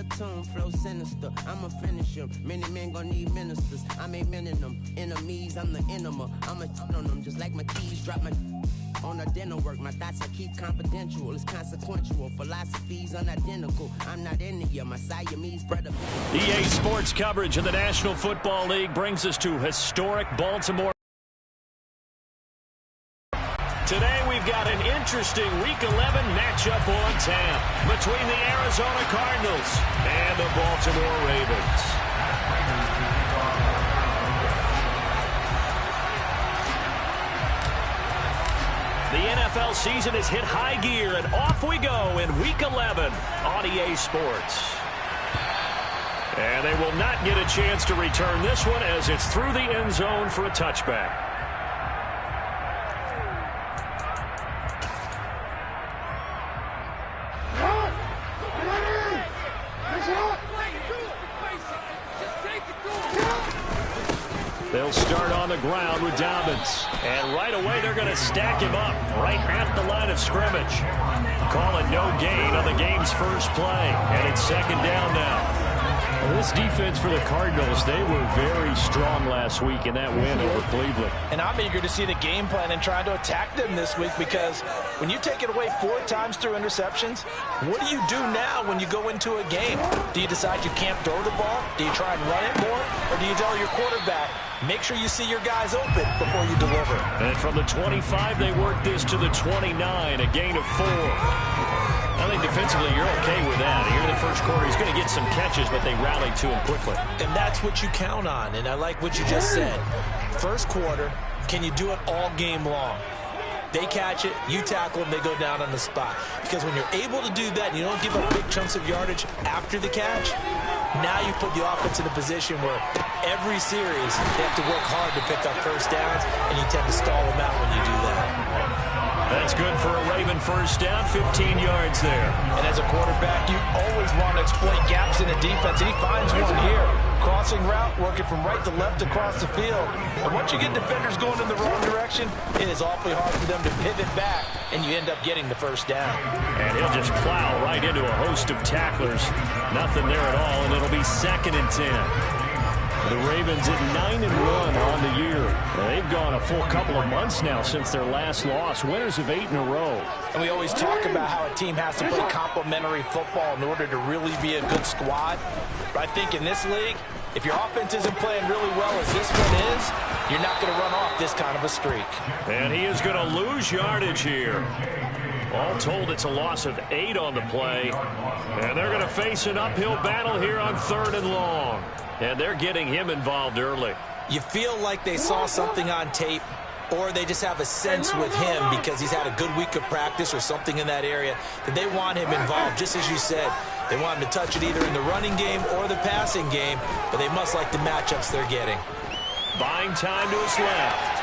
platoon, flow sinister. I'ma finish him. Many men gon' need ministers. I make men in them. Enemies, I'm the enema. I'ma on them just like my keys. Drop my on a dinner work. My thoughts I keep confidential. It's consequential. Philosophies unidentical. I'm not in it. My Siamese brother. EA Sports coverage of the National Football League brings us to historic Baltimore. Today we've got an interesting Week 11 matchup on tap between the Arizona Cardinals and the Baltimore Ravens. The NFL season has hit high gear, and off we go in Week 11 on EA Sports. And they will not get a chance to return this one as it's through the end zone for a touchback. They'll start on the ground with Dobbins. And right away, they're going to stack him up right at the line of scrimmage. Call it no gain on the game's first play. And it's second down now. Well, this defense for the Cardinals, they were very strong last week in that win over Cleveland. And I'm eager to see the game plan and try to attack them this week, because when you take it away 4 times through interceptions, what do you do now when you go into a game? Do you decide you can't throw the ball? Do you try and run it more? Or do you tell your quarterback, make sure you see your guys open before you deliver? And from the 25, they work this to the 29, a gain of 4. I think defensively you're okay with that. Here in the first quarter, he's going to get some catches, but they rallied to him quickly. And that's what you count on, and I like what you just said. First quarter, can you do it all game long? They catch it, you tackle them, they go down on the spot. Because when you're able to do that and you don't give up big chunks of yardage after the catch, now you put the offense in a position where every series they have to work hard to pick up first downs, and you tend to stall them out when you do that. That's good for a Raven first down, 15 yards there. And as a quarterback, you always want to exploit gaps in the defense, and he finds one here. Crossing route, working from right to left across the field. And once you get defenders going in the wrong direction, it is awfully hard for them to pivot back, and you end up getting the first down. And he'll just plow right into a host of tacklers. Nothing there at all, and it'll be 2nd and 10. The Ravens at 9-1 on the year. They've gone a full couple of months now since their last loss. Winners of 8 in a row. And we always talk about how a team has to play complementary football in order to really be a good squad. But I think in this league, if your offense isn't playing really well as this one is, you're not going to run off this kind of a streak. And he is going to lose yardage here. All told, it's a loss of 8 on the play. And they're going to face an uphill battle here on 3rd and long. And they're getting him involved early. You feel like they saw something on tape, or they just have a sense with him because he's had a good week of practice or something in that area that they want him involved, just as you said. They want him to touch it either in the running game or the passing game, but they must like the matchups they're getting. Buying time to his left.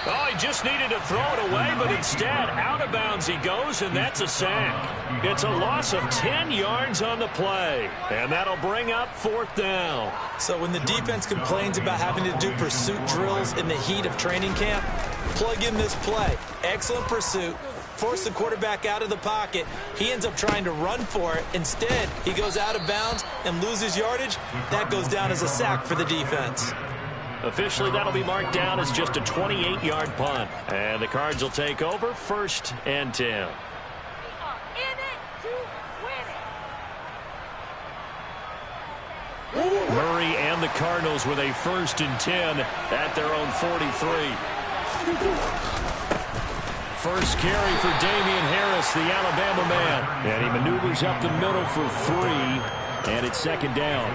Oh, he just needed to throw it away, but instead, out of bounds he goes, and that's a sack. It's a loss of 10 yards on the play, and that'll bring up 4th down. So when the defense complains about having to do pursuit drills in the heat of training camp, plug in this play. Excellent pursuit. Force the quarterback out of the pocket. He ends up trying to run for it. Instead, he goes out of bounds and loses yardage. That goes down as a sack for the defense. Officially, that'll be marked down as just a 28-yard punt. And the Cards will take over, 1st and 10. Murray and the Cardinals with a 1st and 10 at their own 43. First carry for Damian Harris, the Alabama man. And he maneuvers up the middle for 3, and it's 2nd down.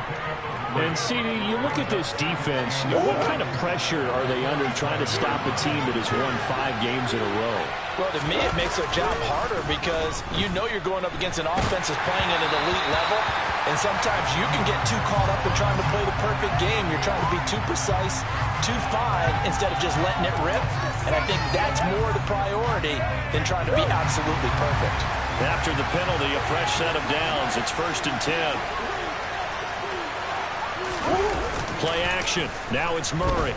And, CD, you look at this defense, what kind of pressure are they under trying to stop a team that has won 5 games in a row? Well, to me, it makes their job harder because you know you're going up against an offense that's playing at an elite level, and sometimes you can get too caught up in trying to play the perfect game. You're trying to be too precise, too fine, instead of just letting it rip, and I think that's more the priority than trying to be absolutely perfect. After the penalty, a fresh set of downs. It's 1st and 10. Play action. Now it's Murray.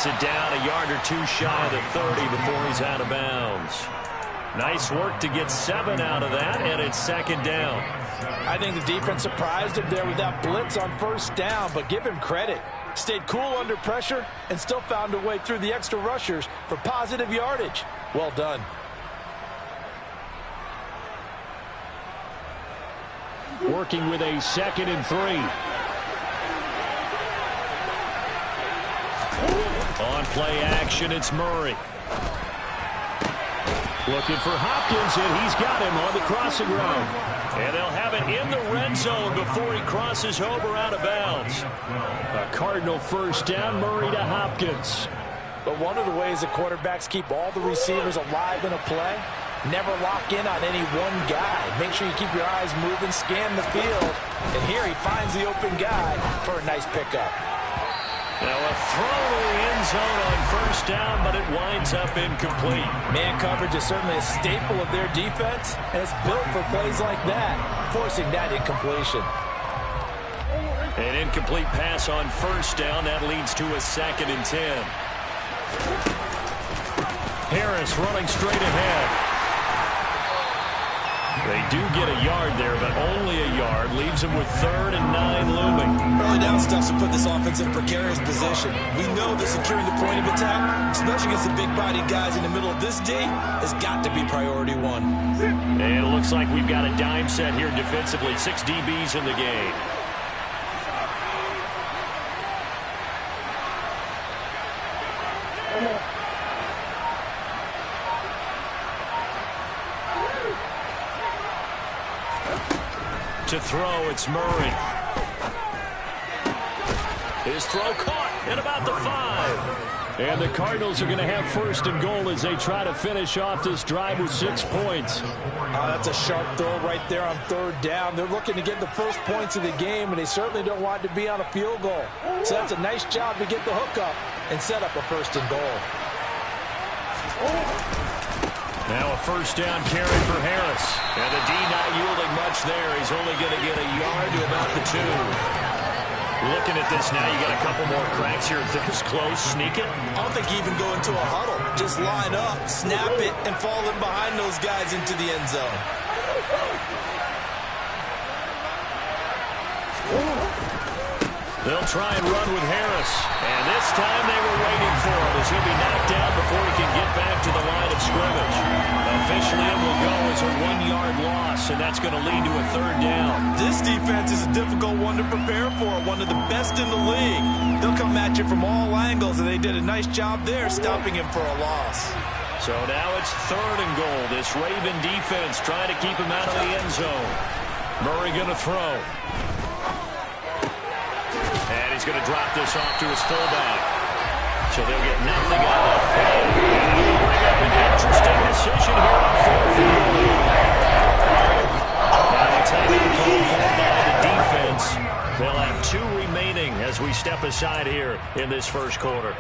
gets it down a yard or two shy of the 30 before he's out of bounds. Nice work to get 7 out of that, and it's second down. I think the defense surprised him there with that blitz on first down, but give him credit. Stayed cool under pressure and still found a way through the extra rushers for positive yardage. Well done. Working with a 2nd and 3. On play action, it's Murray. Looking for Hopkins, and he's got him on the crossing route. And they'll have it in the red zone before he crosses over out of bounds. A Cardinal first down, Murray to Hopkins. But one of the ways that quarterbacks keep all the receivers alive in a play, never lock in on any one guy. Make sure you keep your eyes moving, scan the field. And here he finds the open guy for a nice pickup. Now a throw to the end zone on first down, but it winds up incomplete. Man coverage is certainly a staple of their defense, and it's built for plays like that, forcing that incompletion. An incomplete pass on first down. That leads to a 2nd and 10. Harris running straight ahead. They do get a yard there, but only a yard. Leaves them with 3rd and 9 looming. Early down stuff to put this offense in a precarious position. We know that securing the point of attack, especially against the big-bodied guys in the middle of this D, has got to be priority 1. And it looks like we've got a dime set here defensively. 6 DBs in the game. To throw, it's Murray. His throw caught at about the 5. And the Cardinals are going to have 1st and goal as they try to finish off this drive with 6 points. That's a sharp throw right there on 3rd down. They're looking to get the first points of the game, and they certainly don't want it to be on a field goal. So that's a nice job to get the hook up and set up a 1st and goal. Now a first down carry for Harris. And the D not yielding much there. He's only going to get a yard to about the 2. Looking at this now, you got a couple more cracks here. This close, sneak it. I don't think you even go into a huddle. Just line up, snap it, and fall in behind those guys into the end zone. They'll try and run with Harris. And this time they were waiting for him as he'll be knocked down before he can get back to the line of scrimmage. Officially, it will go as a 1-yard loss, and that's going to lead to a 3rd down. This defense is a difficult one to prepare for, one of the best in the league. They'll come at you from all angles, and they did a nice job there stopping him for a loss. So now it's 3rd and goal. This Raven defense trying to keep him out of the end zone. Murray going to throw. And he's going to drop this off to his fullback. So they'll get nothing out of it. And they'll bring up an interesting decision here on 4th and goal. Now it's having to call for by the defense. They'll have 2 remaining as we step aside here in this first quarter.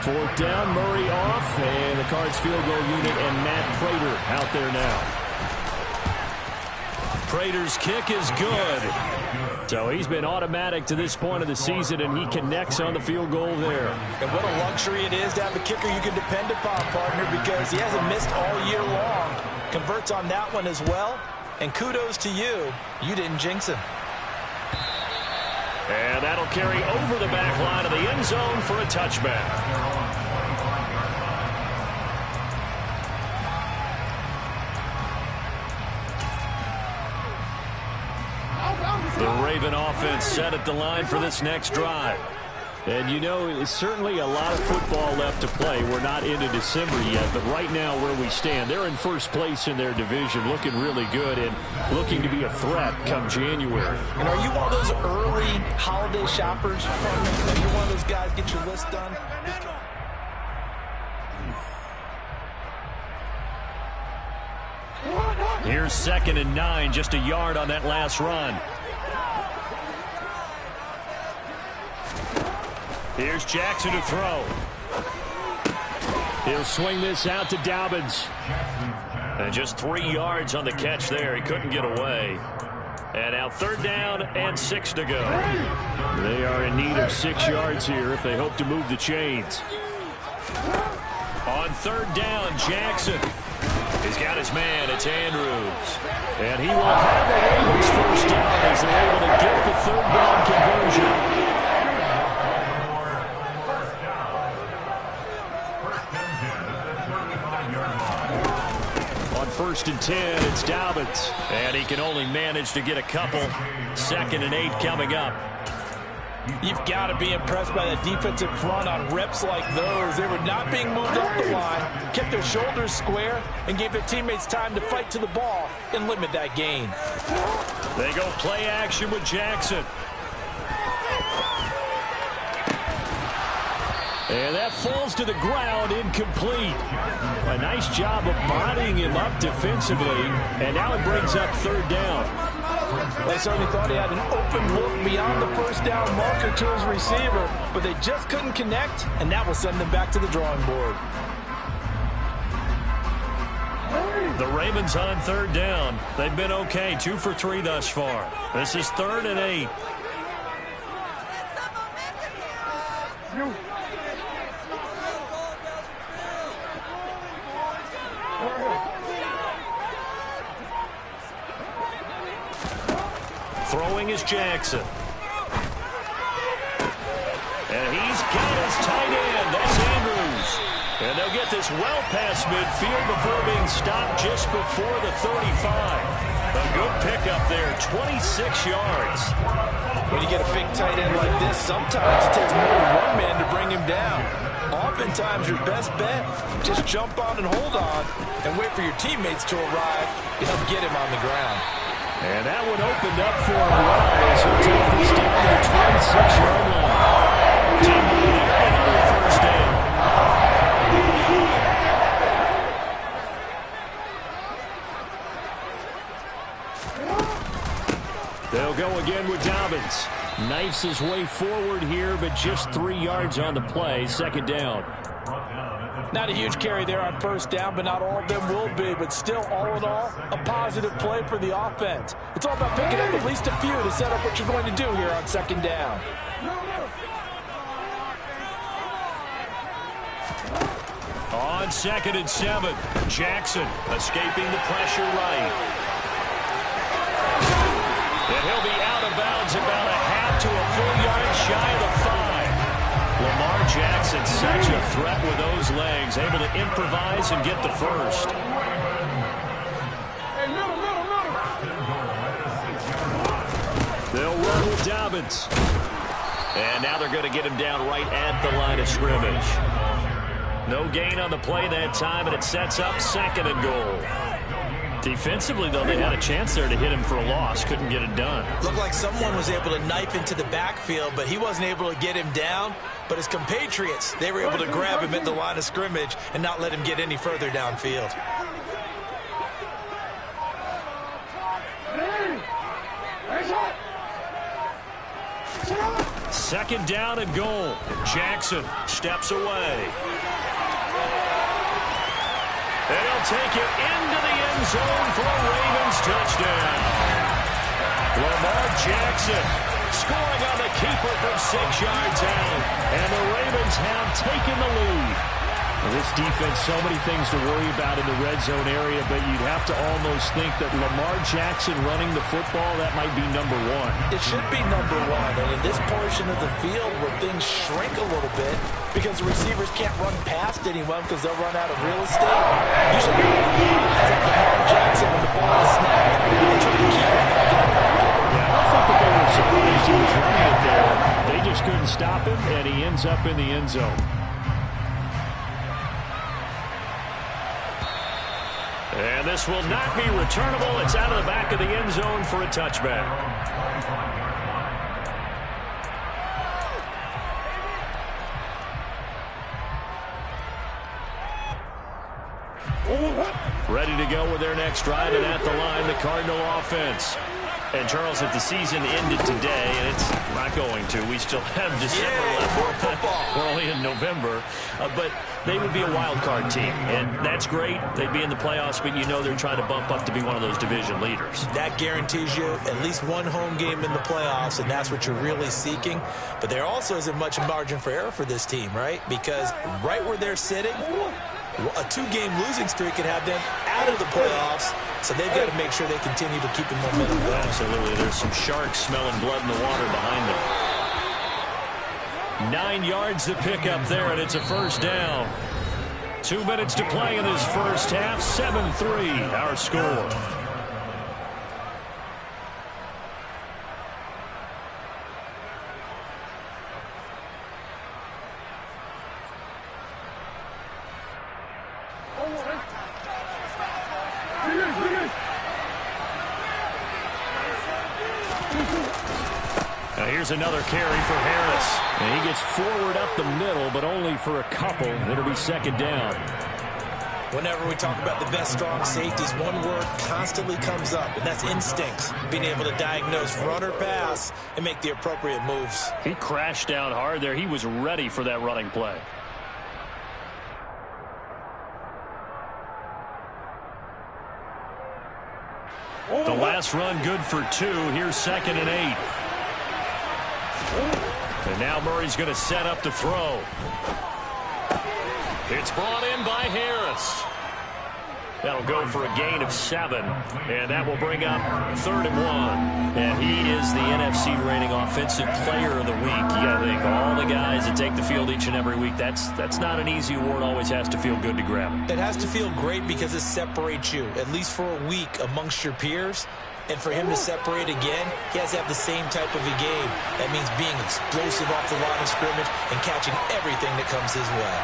4th down, Murray off, and the Cards field goal unit and Matt Prater out there now. Prater's kick is good. So he's been automatic to this point of the season, and he connects on the field goal there. And what a luxury it is to have a kicker you can depend upon, partner, because he hasn't missed all year long. Converts on that one as well. And kudos to you. You didn't jinx him. And that'll carry over the back line of the end zone for a touchback. The Raven offense set at the line for this next drive. And, you know, it's certainly a lot of football left to play. We're not into December yet, but right now where we stand, they're in first place in their division, looking really good and looking to be a threat come January. And are you one of those early holiday shoppers? Are you one of those guys get your list done? Here's 2nd and 9, just a yard on that last run. Here's Jackson to throw. He'll swing this out to Dobbins. And just 3 yards on the catch there. He couldn't get away. And now 3rd down and 6 to go. They are in need of 6 yards here if they hope to move the chains. On 3rd down, Jackson. He's got his man. It's Andrews. And he will have the Ravens 1st down as they're able to get the 3rd down conversion. On 1st and 10, it's Dobbins. And he can only manage to get a couple. 2nd and 8 coming up. You've got to be impressed by the defensive front on reps like those. They were not being moved off the line, kept their shoulders square, and gave their teammates time to fight to the ball and limit that gain. They go play action with Jackson. And that falls to the ground, incomplete. A nice job of bodying him up defensively, and now it brings up 3rd down. They certainly thought he had an open look beyond the 1st down marker to his receiver, but they just couldn't connect, and that will send them back to the drawing board. The Ravens on 3rd down. They've been okay, 2 for 3 thus far. This is 3rd and 8. Throwing is Jackson. And he's got his tight end. That's Andrews. And they'll get this well past midfield before being stopped just before the 35. A good pickup there, 26 yards. When you get a big tight end like this, sometimes it takes more than one man to bring him down. Oftentimes, your best bet, just jump on and hold on and wait for your teammates to arrive and help get him on the ground. And that one opened up for him well as he'll take this down to the 26-yard line. Team there, another 1st down. They'll go again with Dobbins. Knifes his way forward here, but just 3 yards on the play. 2nd down. Not a huge carry there on 1st down, but not all of them will be. But still, all in all, a positive play for the offense. It's all about picking up at least a few to set up what you're going to do here on 2nd down. On 2nd and 7, Jackson escaping the pressure right. And he'll be out of bounds about a half to a full yard shy of the 5. Lamar Jackson, such a threat with those legs, able to improvise and get the 1st. They'll run with Dobbins. And now they're going to get him down right at the line of scrimmage. No gain on the play that time, and it sets up 2nd and goal. Defensively, though, they had a chance there to hit him for a loss. Couldn't get it done. Looked like someone was able to knife into the backfield, but he wasn't able to get him down. But his compatriots, they were able to grab him at the line of scrimmage and not let him get any further downfield. Second down and goal. Jackson steps away. And he'll take it into the end zone for a Ravens touchdown. Lamar Jackson scoring on the keeper from 6 yards out. And the Ravens have taken the lead. This defense, so many things to worry about in the red zone area, but you'd have to almost think that Lamar Jackson running the football, that might be number 1. It should be number 1, and in this portion of the field where things shrink a little bit because the receivers can't run past anyone because they'll run out of real estate, you should be as a Lamar Jackson when the ball is snapped and try to keep it back in the pocket. Yeah, I don't think that they were surprised he was running it there. They just couldn't stop him, and he ends up in the end zone. And this will not be returnable. It's out of the back of the end zone for a touchback. Ready to go with their next drive, and at the line, the Cardinal offense. And, Charles, if the season ended today, and it's not going to, we still have December left. Football. We're only in November. But they would be a wild card team, and that's great. They'd be in the playoffs, but you know they're trying to bump up to be one of those division leaders. That guarantees you at least one home game in the playoffs, and that's what you're really seeking. But there also isn't much margin for error for this team, right? Because right where they're sitting, a 2-game losing streak could have them out of the playoffs, so they've got to make sure they continue to keep the momentum going. Absolutely. There's some sharks smelling blood in the water behind them. 9 yards to pick up there, and it's a first down. 2 minutes to play in this first half. 7-3, our score. Now here's another carry for Harris. And he gets forward up the middle, but only for a couple. It'll be second down. Whenever we talk about the best strong safeties, one word constantly comes up, and that's instincts. Being able to diagnose run or pass and make the appropriate moves. He crashed down hard there. He was ready for that running play. The last run good for 2. Here's 2nd and 8. And now Murray's going to set up to throw. It's brought in by Harris. That'll go for a gain of 7. And that will bring up 3rd and 1. And he is the NFC reigning offensive player of the week. You got to think, all the guys that take the field each and every week, that's not an easy award. Always has to feel good to grab it. It has to feel great because it separates you, at least for a week, amongst your peers. And for him to separate again, he has to have the same type of a game. That means being explosive off the line of scrimmage and catching everything that comes his way.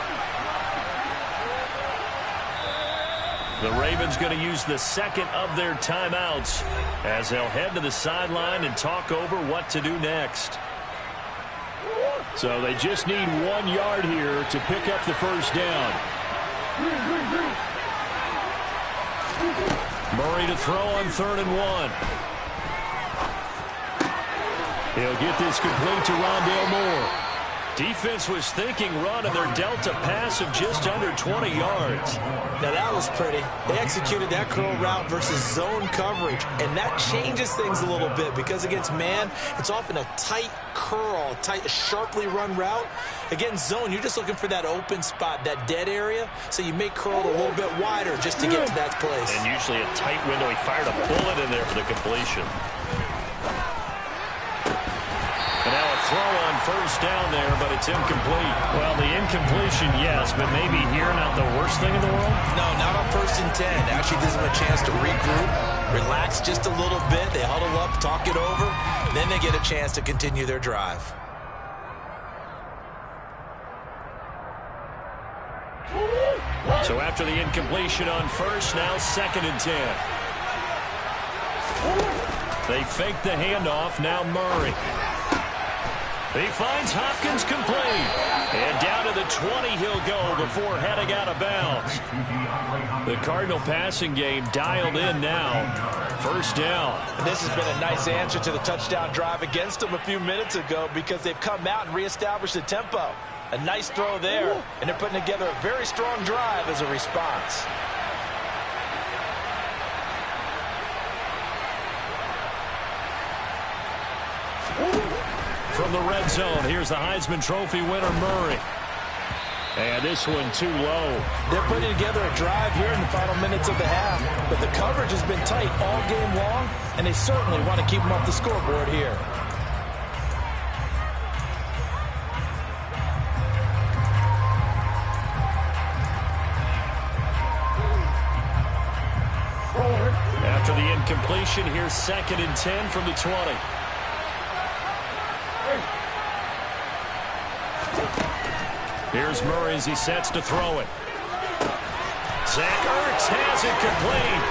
The Ravens going to use the second of their timeouts as they'll head to the sideline and talk over what to do next. So they just need 1 yard here to pick up the first down. Murray to throw on 3rd and 1. He'll get this complete to Rondale Moore. Defense was thinking run, and their delta pass of just under 20 yards. Now that was pretty. They executed that curl route versus zone coverage, and that changes things a little bit because against man, it's often a tight curl, tight, sharply run route. Against zone, you're just looking for that open spot, that dead area, so you may curl it a little bit wider just to get to that place. And usually a tight window. He fired a bullet in there for the completion. And now a throw on first down there, but it's incomplete. Well, the incompletion, yes, but maybe here not the worst thing in the world? No, not on 1st and 10. Actually gives them a chance to regroup, relax just a little bit. They huddle up, talk it over, then they get a chance to continue their drive. So after the incompletion on first, now 2nd and 10. They fake the handoff, now Murray. He finds Hopkins complete. And down to the 20 he'll go before heading out of bounds. The Cardinal passing game dialed in now. First down. And this has been a nice answer to the touchdown drive against them a few minutes ago because they've come out and reestablished the tempo. A nice throw there, and they're putting together a very strong drive as a response. From the red zone, here's the Heisman Trophy winner, Murray. And this one too low. They're putting together a drive here in the final minutes of the half, but the coverage has been tight all game long, and they certainly want to keep them off the scoreboard here. After the incompletion, here's 2nd and 10 from the 20. Here's Murray as he sets to throw it. Zach Ertz has it complete.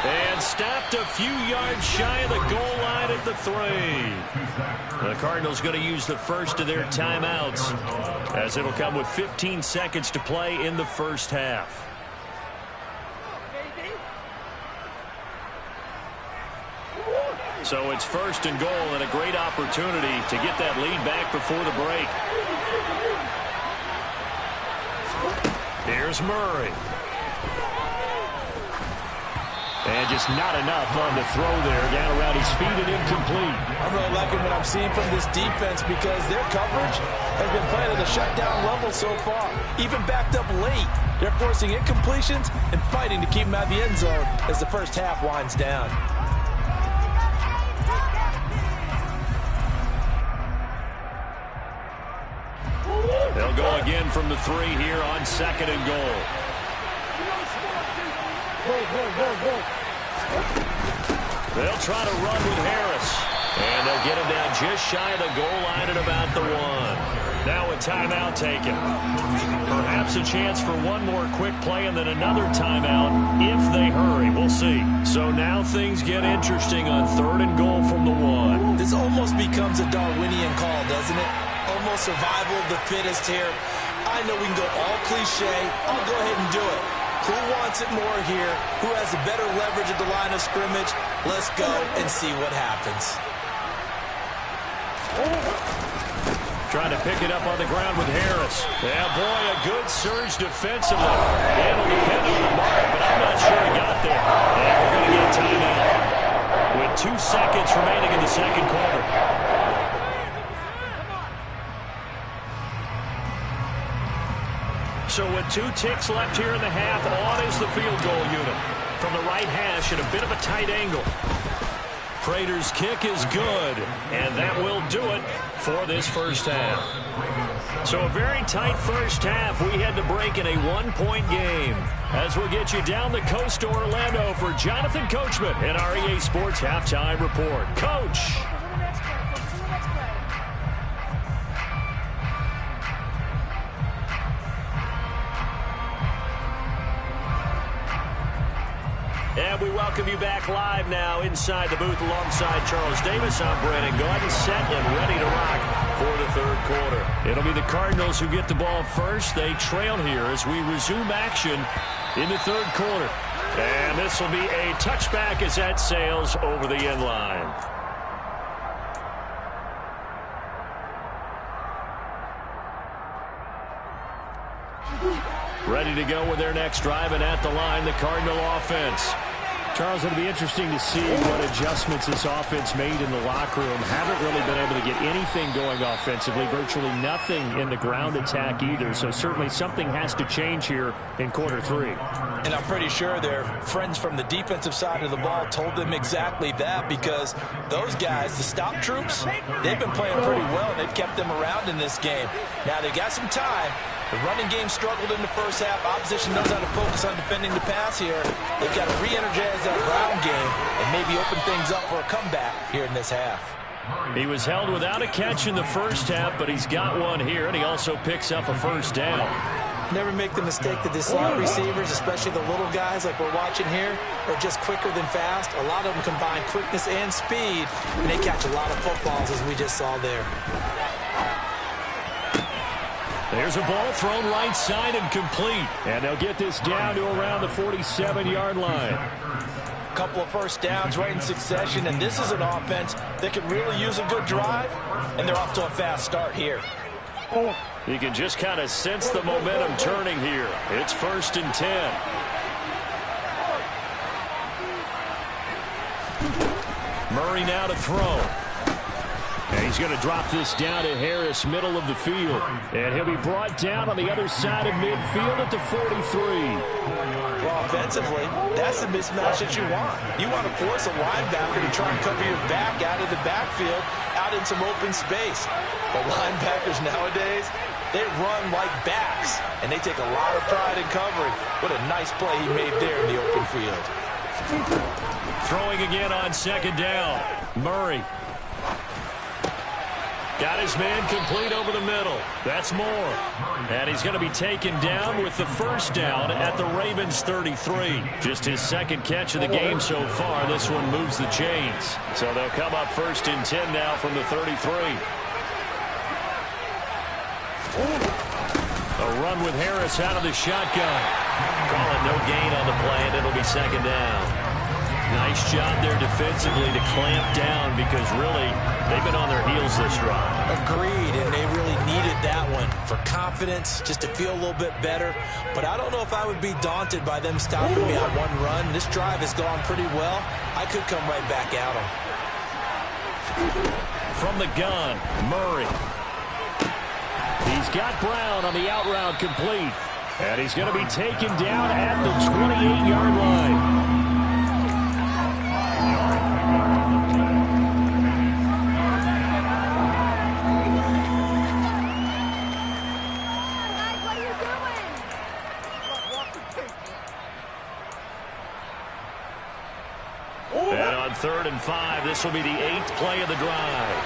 And stopped a few yards shy of the goal line at the 3. The Cardinals going to use the first of their timeouts as it'll come with 15 seconds to play in the first half. So it's 1st and goal and a great opportunity to get that lead back before the break. Here's Murray. And just not enough on the throw there. Down around his feet and incomplete. I'm really liking what I'm seeing from this defense because their coverage has been playing at a shutdown level so far. Even backed up late. They're forcing incompletions and fighting to keep them out of the end zone as the first half winds down. They'll go again from the 3 here on 2nd and goal. They'll try to run with Harris. And they'll get him down just shy of the goal line at about the 1. Now a timeout taken. Perhaps a chance for one more quick play and then another timeout if they hurry. We'll see. So now things get interesting on 3rd and goal from the 1. This almost becomes a Darwinian call, doesn't it? Almost survival of the fittest here. I know we can go all cliche. I'll go ahead and do it. Who wants it more here? Who has the better leverage at the line of scrimmage? Let's go and see what happens. Trying to pick it up on the ground with Harris. Yeah, boy, a good surge defensively. It'll depend on the mark, but I'm not sure he got there. And we're going to get a timeout with 2 seconds remaining in the 2nd quarter. So with 2 ticks left here in the half, on is the field goal unit. From the right hash at a bit of a tight angle. Prater's kick is good, and that will do it for this first half. So a very tight first half. We had to break in a 1-point game. As we'll get you down the coast to Orlando for Jonathan Coachman in our EA Sports Halftime Report. Coach. And we welcome you back live now inside the booth alongside Charles Davis. I'm Brandon Gaudin, set and ready to rock for the 3rd quarter. It'll be the Cardinals who get the ball first. They trail here as we resume action in the 3rd quarter. And this will be a touchback as that sails over the end line. Ready to go with their next drive, and at the line, the Cardinal offense. Charles, it'll be interesting to see what adjustments this offense made in the locker room. Haven't really been able to get anything going offensively, virtually nothing in the ground attack either. So certainly something has to change here in quarter 3. And I'm pretty sure their friends from the defensive side of the ball told them exactly that, because those guys, the stop troops, they've been playing pretty well, and they've kept them around in this game. Now they've got some time. The running game struggled in the first half. Opposition knows how to focus on defending the pass here. They've got to re-energize that ground game and maybe open things up for a comeback here in this half. He was held without a catch in the first half, but he's got one here, and he also picks up a first down. Never make the mistake that the slot receivers, especially the little guys like we're watching here, are just quicker than fast. A lot of them combine quickness and speed, and they catch a lot of footballs, as we just saw there. There's a ball thrown right side and complete. And they'll get this down to around the 47-yard line. A couple of first downs right in succession, and this is an offense that could really use a good drive, and they're off to a fast start here. You can just kind of sense the momentum turning here. It's 1st and 10. Murray now to throw. And he's going to drop this down to Harris, middle of the field. And he'll be brought down on the other side of midfield at the 43. Well, offensively, that's the mismatch that you want. You want to force a linebacker to try and cover your back out of the backfield, out in some open space. But linebackers nowadays, they run like backs, and they take a lot of pride in covering. What a nice play he made there in the open field. Throwing again on 2nd down. Murray. Got his man complete over the middle. That's more. And he's going to be taken down with the first down at the Ravens 33. Just his 2nd catch of the game so far. This one moves the chains. So they'll come up 1st and 10 now from the 33. A run with Harris out of the shotgun. Calling no gain on the play, and it'll be 2nd down. Nice Nice job there defensively to clamp down because really they've been on their heels this drive. Agreed, and they really needed that one for confidence, just to feel a little bit better. But I don't know if I would be daunted by them stopping me on one run. This drive has gone pretty well. I could come right back at them. From the gun, Murray. He's got Brown on the out route complete. And he's going to be taken down at the 28-yard line. And on 3rd and 5, this will be the 8th play of the drive.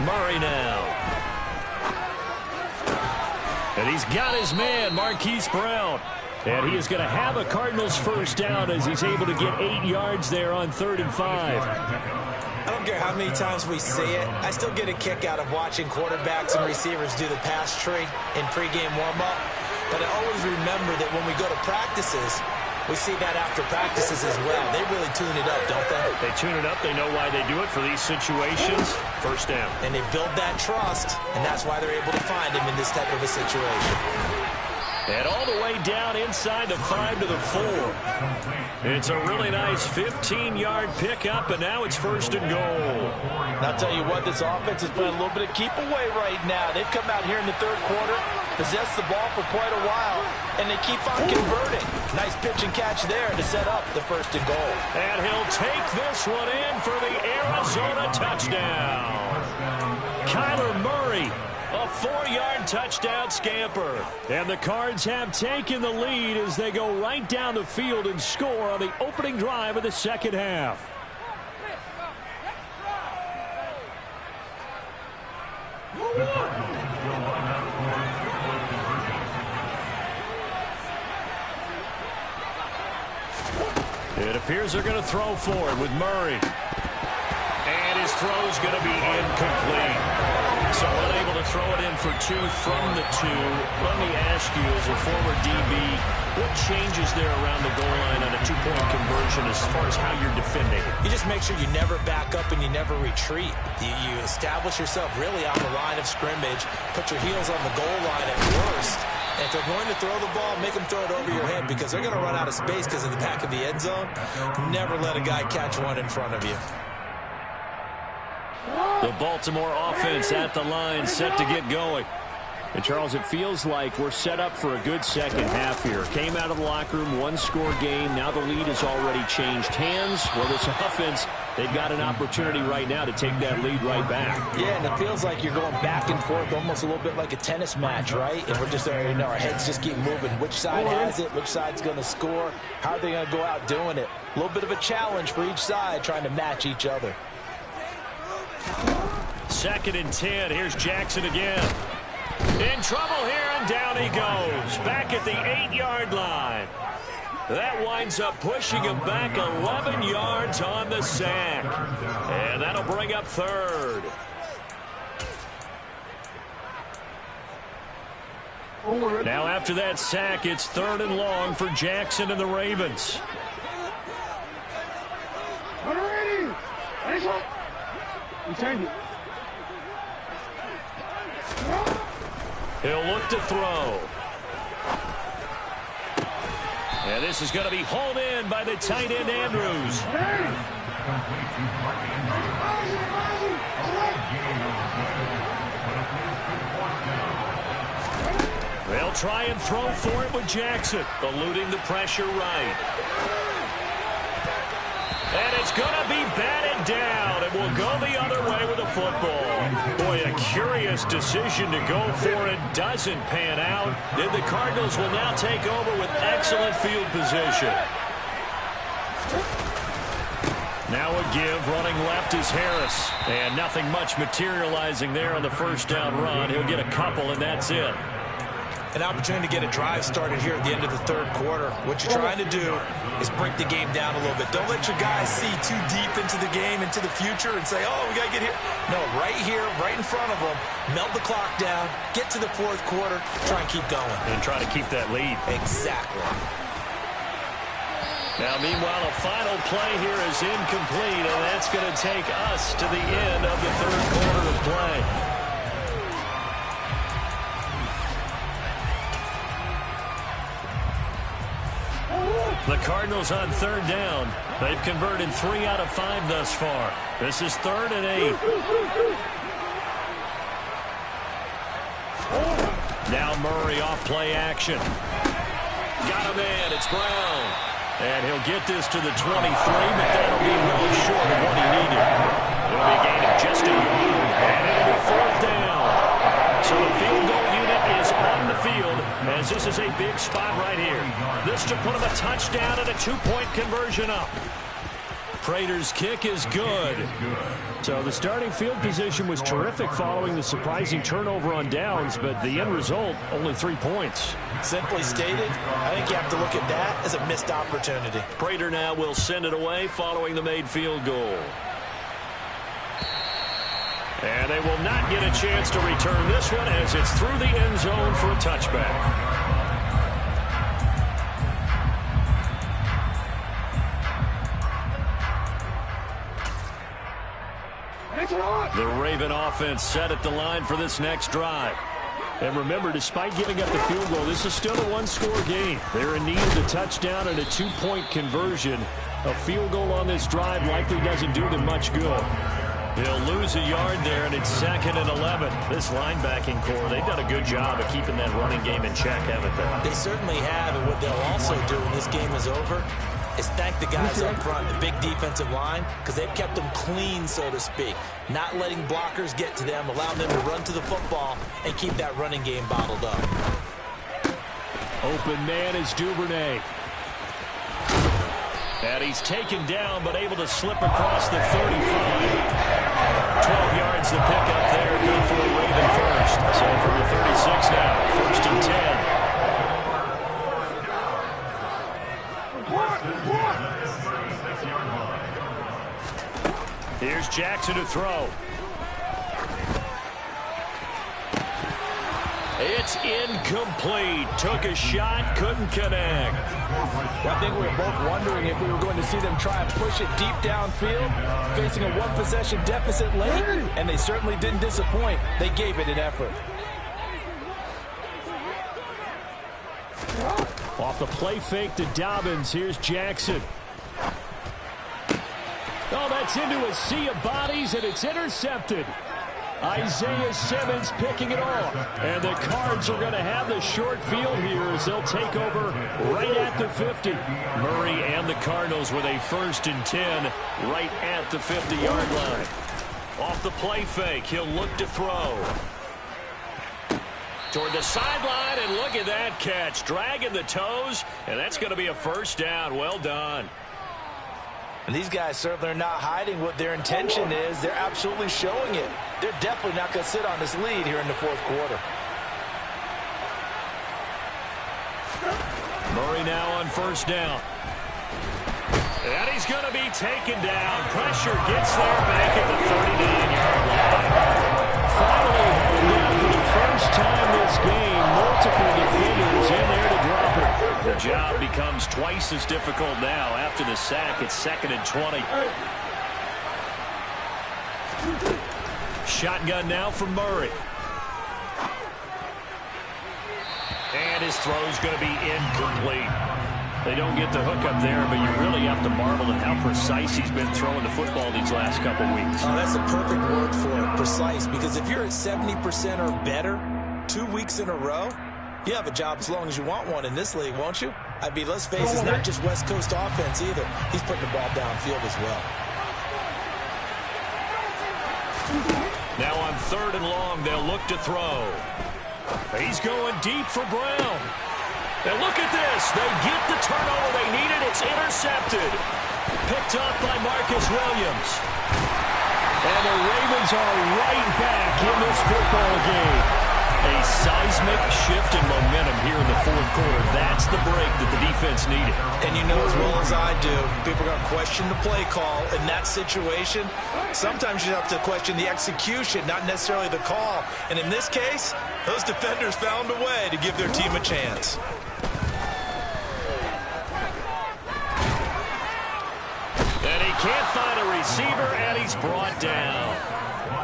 Murray now. And he's got his man, Marquise Brown. And he is going to have a Cardinals first down as he's able to get 8 yards there on 3rd and 5. I don't care how many times we see it. I still get a kick out of watching quarterbacks and receivers do the pass tree in pregame warm-up. But I always remember that when we go to practices, we see that after practices as well. They really tune it up, don't they? They tune it up. They know why they do it for these situations. First down. And they build that trust, and that's why they're able to find him in this type of a situation. And all the way down inside the 5 to the 4. It's a really nice 15-yard pickup, and now it's 1st and goal. And I'll tell you what, this offense is playing a little bit of keep away right now. They've come out here in the 3rd quarter, possessed the ball for quite a while, and they keep on converting. Nice pitch and catch there to set up the 1st and goal. And he'll take this one in for the Arizona touchdown. Kyler Murray. A 4-yard touchdown scamper. And the Cards have taken the lead as they go right down the field and score on the opening drive of the second half. It appears they're going to throw for it with Murray. And his throw's going to be incomplete. So unable to throw it in for 2 from the 2. Let me ask you, as a former DB, what changes there around the goal line on a 2-point conversion as far as how you're defending? You just make sure you never back up and you never retreat. You establish yourself really on the line of scrimmage, put your heels on the goal line at worst. And if they're going to throw the ball, make them throw it over your head because they're going to run out of space because of the back of the end zone. Never let a guy catch one in front of you. The Baltimore offense at the line, set to get going. And, Charles, it feels like we're set up for a good second half here. Came out of the locker room, 1-score game. Now the lead has already changed hands. Well, this offense, they've got an opportunity right now to take that lead right back. Yeah, and it feels like you're going back and forth almost a little bit like a tennis match, right? And we're just there, our heads just keep moving. Which side has it? Which side's going to score? How are they going to go out doing it? A little bit of a challenge for each side trying to match each other. 2nd and 10. Here's Jackson again. In trouble here, and down he goes. Back at the 8-yard line. That winds up pushing him back 11 yards on the sack. And that'll bring up 3rd. Now after that sack, it's 3rd and long for Jackson and the Ravens. He'll look to throw. And this is going to be hauled in by the tight end, Andrews. They'll try and throw for it with Jackson, eluding the pressure right. And it's going to be batted down, and will go the other way with the football. Boy, a curious decision to go for it. Doesn't pan out. Then the Cardinals will now take over with excellent field position. Now a give. Running left is Harris. And nothing much materializing there on the first down run. He'll get a couple, and that's it. An opportunity to get a drive started here at the end of the third quarter. What you're trying to do is break the game down a little bit. Don't let your guys see too deep into the game, into the future, and say, oh, we got to get here. No, right here, right in front of them, melt the clock down, get to the fourth quarter, try and keep going. And try to keep that lead. Exactly. Now, meanwhile, a final play here is incomplete, and that's going to take us to the end of the third quarter of play. The Cardinals on third down. They've converted 3 out of 5 thus far. This is 3rd and 8. Now Murray off play action. Got a man. It's Brown. And he'll get this to the 23, but that'll be well short of what he needed. It'll be a gain of just a yard. And it'll be 4th down. So the field goal unit is on the field as this is a big spot right here. This to put him a touchdown and a 2-point conversion up. Prater's kick is good. So the starting field position was terrific following the surprising turnover on downs, but the end result, only 3 points. Simply stated, I think you have to look at that as a missed opportunity. Prater now will send it away following the made field goal. And they will not get a chance to return this one as it's through the end zone for a touchback. The Raven offense set at the line for this next drive. And remember, despite giving up the field goal, this is still a one-score game. They're in need of the touchdown and a 2-point conversion. A field goal on this drive likely doesn't do them much good. He'll lose a yard there, and it's 2nd and 11. This linebacking core, they've done a good job of keeping that running game in check, haven't they? They certainly have, and what they'll also do when this game is over is thank the guys up front, the big defensive line, because they've kept them clean, so to speak. Not letting blockers get to them, allowing them to run to the football and keep that running game bottled up. Open man is Duvernay. And he's taken down, but able to slip across the 35. 12 yards to pick up there. Good for a Raven first. So from the 36 now, 1st and 10. Here's Jackson to throw. It's incomplete. Took a shot, couldn't connect. Well, I think we were both wondering if we were going to see them try and push it deep downfield, facing a one-possession deficit late, and they certainly didn't disappoint. They gave it an effort. Off the play fake to Dobbins. Here's Jackson. Oh, that's into a sea of bodies, and it's intercepted. Isaiah Simmons picking it off. And the Cards are going to have the short field here as they'll take over right at the 50. Murray and the Cardinals with a 1st and 10 right at the 50-yard line. Off the play fake, he'll look to throw. Toward the sideline, and look at that catch. Dragging the toes, and that's going to be a 1st down. Well done. And these guys certainly are not hiding what their intention is. They're absolutely showing it. They're definitely not going to sit on this lead here in the fourth quarter. Murray now on 1st down. And he's going to be taken down. Pressure gets there back at the 39-yard line. Finally held down for the first time this game. Multiple defenders in there to drop it. The job becomes twice as difficult now. After the sack, it's 2nd and 20. Shotgun now for Murray. And his throw's going to be incomplete. They don't get the hook up there, but you really have to marvel at how precise he's been throwing the football these last couple weeks. Oh, that's the perfect word for it, precise, because if you're at 70% or better 2 weeks in a row, you have a job as long as you want one in this league, won't you? I mean, let's face it, it's not just West Coast offense either. He's putting the ball downfield as well. Now on 3rd and long, they'll look to throw. He's going deep for Brown. And look at this. They get the turnover they needed. It's intercepted. Picked up by Marcus Williams. And the Ravens are right back in this football game. A seismic shift in momentum here in the fourth quarter. That's the break that the defense needed. And you know as well as I do, people are going to question the play call in that situation. Sometimes you have to question the execution, not necessarily the call. And in this case, those defenders found a way to give their team a chance. And he can't find a receiver, and he's brought down.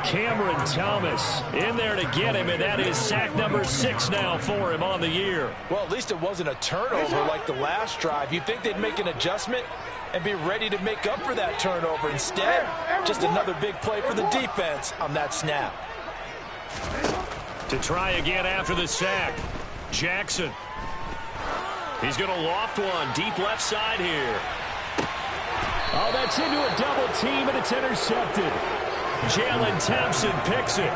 Cameron Thomas in there to get him, and that is sack number 6 now for him on the year. Well, at least it wasn't a turnover like the last drive. You'd think they'd make an adjustment and be ready to make up for that turnover. Instead, just another big play for the defense on that snap. To try again after the sack, Jackson. He's going to loft one deep left side here. Oh, that's into a double team, and it's intercepted. Jalen Thompson picks it.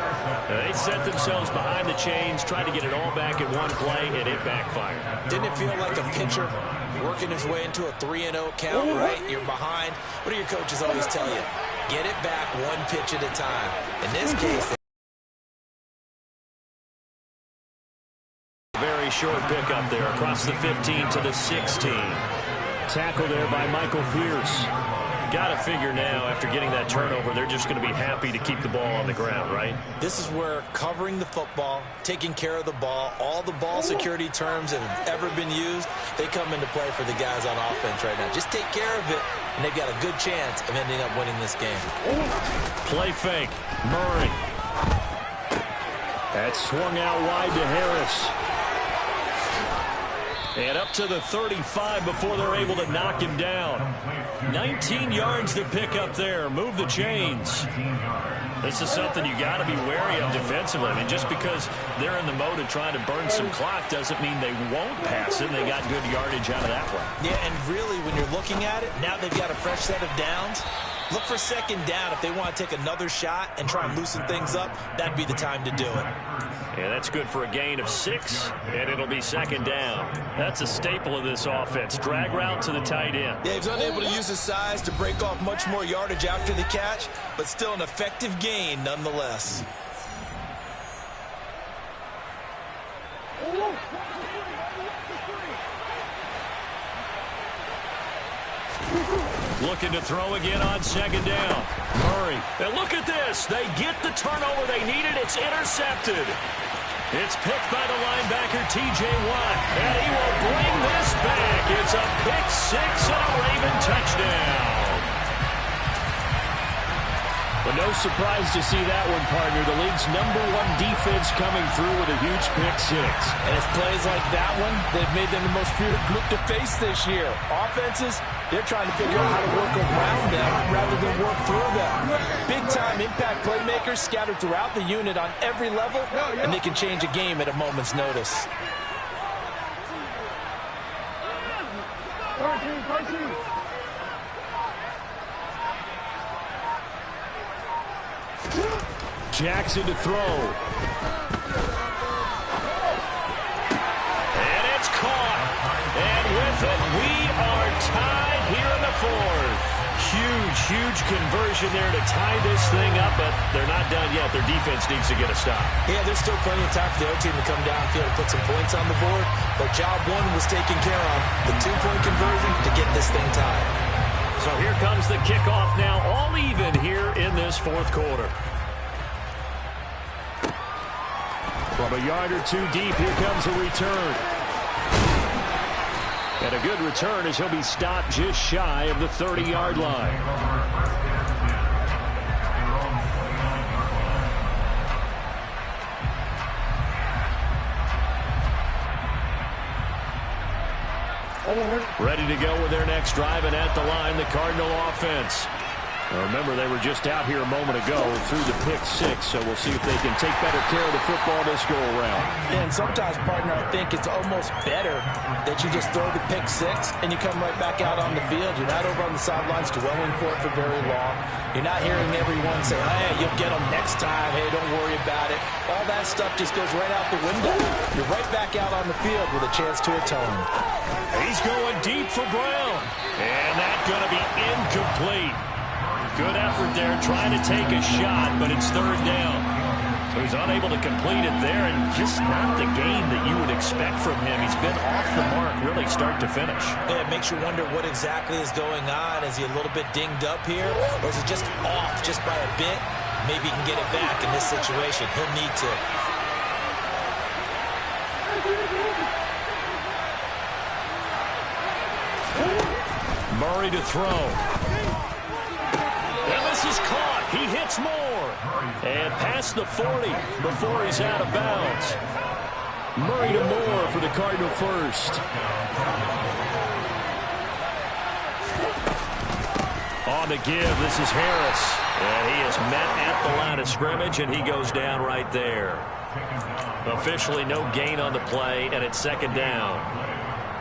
They set themselves behind the chains, tried to get it all back in one play, and it backfired. Didn't it feel like a pitcher working his way into a 3-0 count, right? You're behind. What do your coaches always tell you? Get it back one pitch at a time. In this case, very short pickup there across the 15 to the 16. Tackle there by Michael Pierce. Got to figure now, after getting that turnover, they're just going to be happy to keep the ball on the ground, right? This is where covering the football, taking care of the ball, all the ball security terms that have ever been used, they come into play for the guys on offense right now. Just take care of it, and they've got a good chance of ending up winning this game. Play fake. Murray. That swung out wide to Harris. And up to the 35 before they're able to knock him down. 19 yards to pick up there. Move the chains. This is something you got to be wary of defensively. I mean, just because they're in the mode of trying to burn some clock doesn't mean they won't pass it. And they got good yardage out of that one. Yeah, and really, when you're looking at it, now they've got a fresh set of downs. Look for second down. If they want to take another shot and try and loosen things up, that'd be the time to do it. Yeah, that's good for a gain of 6, and it'll be second down. That's a staple of this offense. Drag route to the tight end. Yeah, he's unable to use his size to break off much more yardage after the catch, but still an effective gain nonetheless. Looking to throw again on second down. Murray. And look at this. They get the turnover they needed. It's intercepted. It's picked by the linebacker, T.J. Watt. And he will bring this back. It's a pick 6 and a Raven touchdown. But no surprise to see that one, partner. The league's #1 defense coming through with a huge pick 6. And it's plays like that one that have made them the most feared group to face this year. Offenses, they're trying to figure out how to work around them rather than work through them. Big-time impact playmakers scattered throughout the unit on every level, and they can change a game at a moment's notice. Jackson to throw. And it's caught. And with it, we are tied here in the fourth. Huge conversion there to tie this thing up, but they're not done yet. Their defense needs to get a stop. Yeah, there's still plenty of time for the other team to come downfield and put some points on the board, but job one was taken care of. The 2-point conversion to get this thing tied. So here comes the kickoff now, all even here in this fourth quarter. From a yard or two deep, here comes a return. And a good return as he'll be stopped just shy of the 30-yard line. Ready to go with their next drive, and at the line, the Cardinal offense. Now remember, they were just out here a moment ago through the pick 6, so we'll see if they can take better care of the football this go-around. Yeah, and sometimes, partner, I think it's almost better that you just throw the pick 6 and you come right back out on the field. You're not over on the sidelines dwelling for it for very long. You're not hearing everyone say, hey, you'll get them next time. Hey, don't worry about it. All that stuff just goes right out the window. You're right back out on the field with a chance to atone. He's going deep for Brown. And that's going to be incomplete. Good effort there trying to take a shot, but it's third down. So he's unable to complete it there, and just not the game that you would expect from him. He's been off the mark really start to finish. Yeah, it makes you wonder what exactly is going on. Is he a little bit dinged up here, or is it just off just by a bit? Maybe he can get it back in this situation. He'll need to. Murray to throw. And this is caught. He hits more. And past the 40 before he's out of bounds. Murray to Moore for the Cardinal first. On the give, this is Harris. And he is met at the line of scrimmage, and he goes down right there. Officially no gain on the play, and it's second down.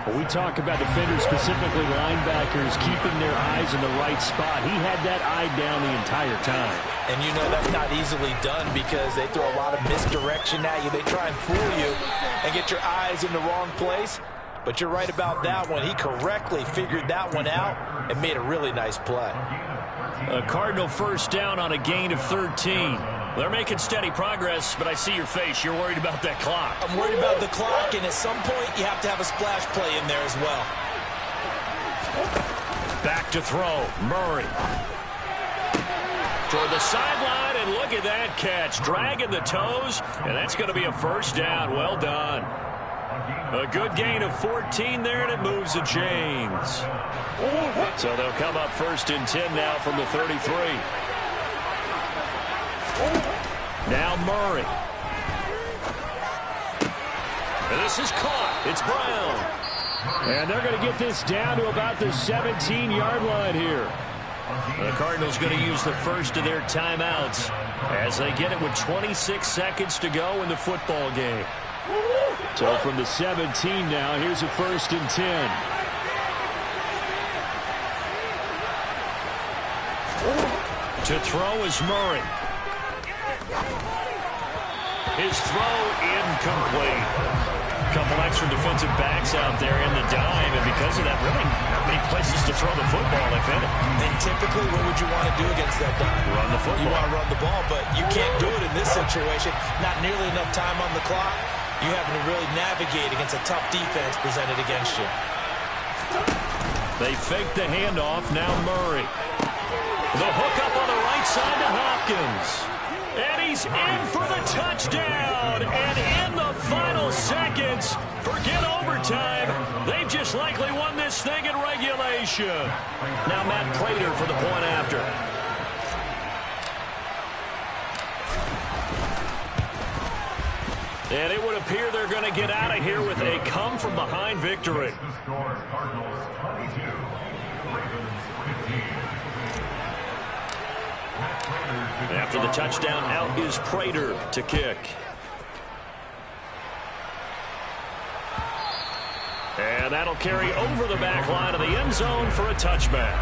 When we talk about defenders, specifically linebackers, keeping their eyes in the right spot. He had that eye down the entire time. And you know that's not easily done because they throw a lot of misdirection at you. They try and fool you and get your eyes in the wrong place. But you're right about that one. He correctly figured that one out and made a really nice play. A Cardinal first down on a gain of 13. They're making steady progress, but I see your face. You're worried about that clock. I'm worried about the clock, and at some point you have to have a splash play in there as well. Back to throw. Murray. Toward the sideline, and look at that catch. Dragging the toes, and that's going to be a first down. Well done. A good gain of 14 there, and it moves the chains. So they'll come up first and 10 now from the 33. Now Murray. And this is caught. It's Brown. And they're going to get this down to about the 17-yard line here. The Cardinals going to use the first of their timeouts as they get it with 26 seconds to go in the football game. So from the 17 now, here's a first and 10. To throw is Murray. His throw incomplete. A couple extra defensive backs out there in the dime, and because of that, really not many places to throw the football, if any. And typically, what would you want to do against that dime? Run the football. You want to run the ball, but you can't do it in this situation. Not nearly enough time on the clock. You having to really navigate against a tough defense presented against you. They fake the handoff. Now Murray. The hook up on the right side to Hopkins. And he's in for the touchdown. And in the final seconds, forget overtime. They've just likely won this thing in regulation. Now Matt Prater for the point after. And it would appear they're going to get out of here with a come-from-behind victory. After the touchdown, out is Prater to kick. And that'll carry over the back line of the end zone for a touchback.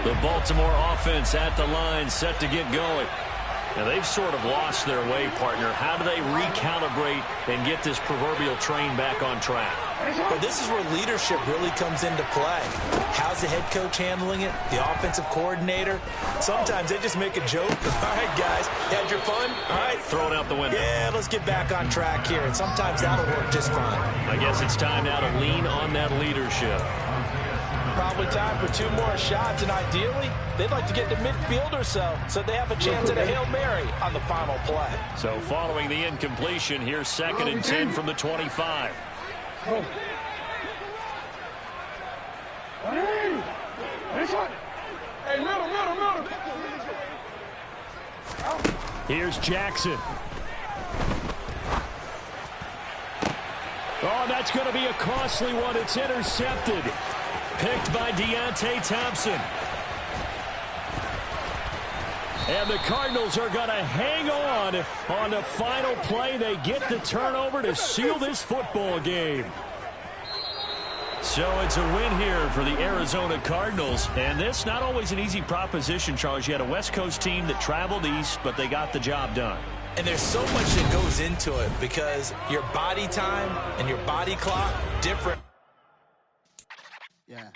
The Baltimore offense at the line, set to get going. Now, they've sort of lost their way, partner. How do they recalibrate and get this proverbial train back on track? But this is where leadership really comes into play. How's the head coach handling it? The offensive coordinator? Sometimes they just make a joke. All right, guys, had your fun? All right. Throw it out the window. Yeah, let's get back on track here. And sometimes that'll work just fine. I guess it's time now to lean on that leadership. Probably time for 2 more shots, and ideally, they'd like to get to midfield or so they have a chance at a Hail Mary on the final play. So following the incompletion, here's second and 10 from the 25. Here's Jackson. Oh, that's going to be a costly one. It's intercepted. Picked by Deontay Thompson. And the Cardinals are going to hang on the final play. They get the turnover to seal this football game. So it's a win here for the Arizona Cardinals. And this not always an easy proposition, Charles. You had a West Coast team that traveled east, but they got the job done. And there's so much that goes into it because your body time and your body clock different. Yeah.